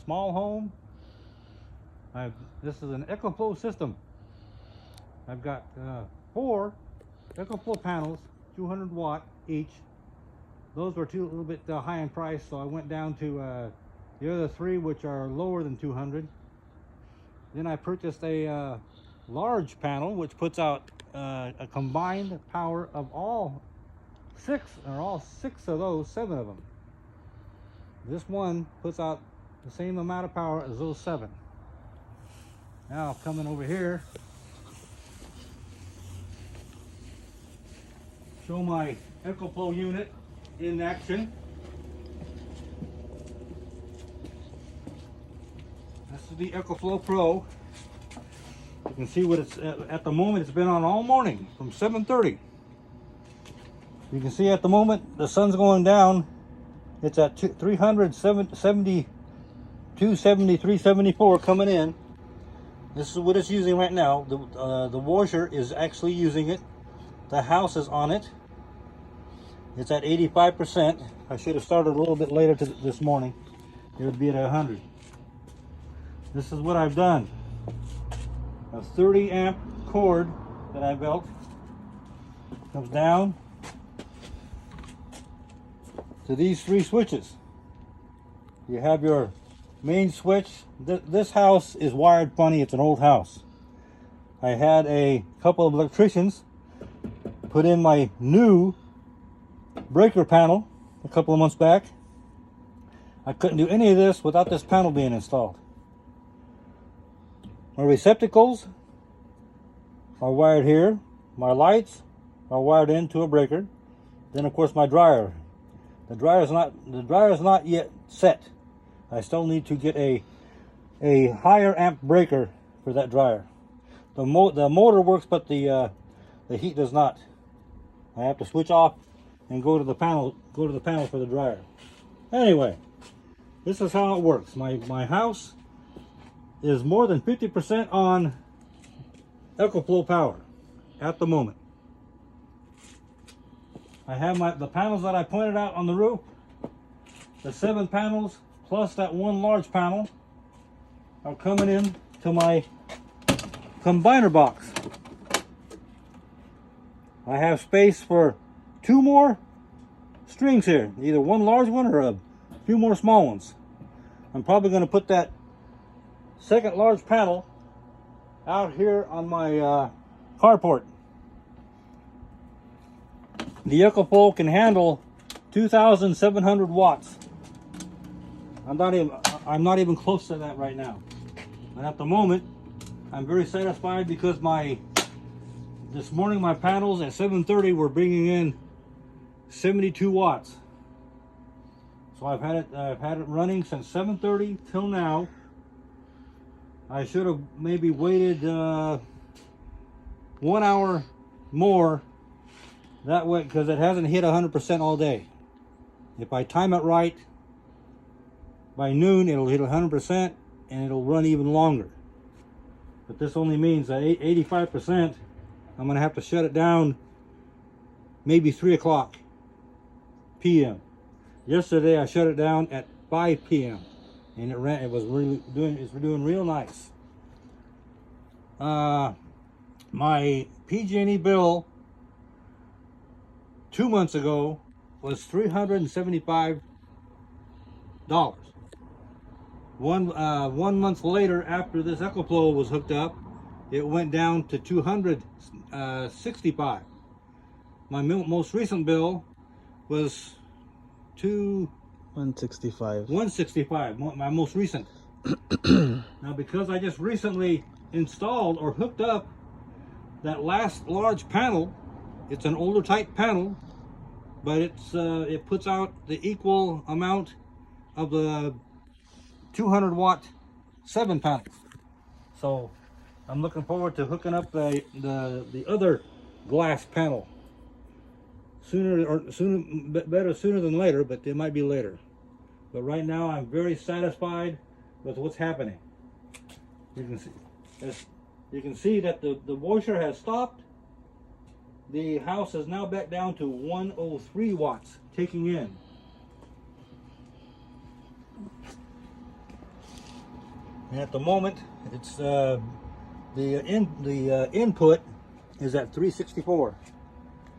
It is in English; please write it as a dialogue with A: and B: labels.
A: small home. This is an EcoFlow system. I've got 4 EcoFlow panels, 200 watt each. Those were a little bit high in price, so I went down to the other 3, which are lower than 200. Then I purchased a large panel, which puts out a combined power of all 6 of those, 7 of them. This one puts out the same amount of power as those 7. Now coming over here, show my EcoFlow unit in action. This is the EcoFlow Pro. You can see what it's at the moment. It's been on all morning from 7:30. You can see at the moment the sun's going down. It's at 370, 270, 374 coming in. This is what it's using right now. The washer is actually using it. The house is on it. It's at 85%. I should have started a little bit later this morning. It would be at 100. This is what I've done. A 30 amp cord that I built comes down to these 3 switches. You have your main switch. This house is wired funny. It's an old house. I had a couple of electricians put in my new breaker panel a couple of months back. I couldn't do any of this without this panel being installed. My receptacles are wired here. My lights are wired into a breaker. Then of course my dryer. The dryer is not yet set. I still need to get a higher amp breaker for that dryer. The motor works, but the heat does not. I have to switch off and go to the panel for the dryer. Anyway, this is how it works. My house is more than 50% on EcoFlow power at the moment. I have the panels that I pointed out on the roof. The 7 panels plus that 1 large panel are coming in to my combiner box. I have space for 2 more strings here, either 1 large one or a few more small ones. I'm probably going to put that 2nd large panel out here on my carport. The EcoFlow can handle 2,700 watts. I'm not even close to that right now. And at the moment, I'm very satisfied because this morning my panels at 7:30 were bringing in 72 watts. So I've had it running since 7:30 till now. I should have maybe waited 1 hour more that way, because it hasn't hit 100% all day. If I time it right, by noon it'll hit 100% and it'll run even longer. But this only means that 85%, I'm going to have to shut it down maybe 3 o'clock p.m. Yesterday I shut it down at 5 p.m. and it's doing real nice. My PG&E bill 2 months ago was $375. 1 month later, after this EcoFlow was hooked up, it went down to $265. My most recent bill was $165. My most recent. Now, because I just recently installed or hooked up that last large panel, it's an older type panel, but it puts out the equal amount of the 200 watt 7 panels. So I'm looking forward to hooking up the other glass panel better sooner than later, but it might be later. But right now I'm very satisfied with what's happening. You can see that the washer has stopped. The house is now back down to 103 watts taking in. And at the moment, it's the input is at 364.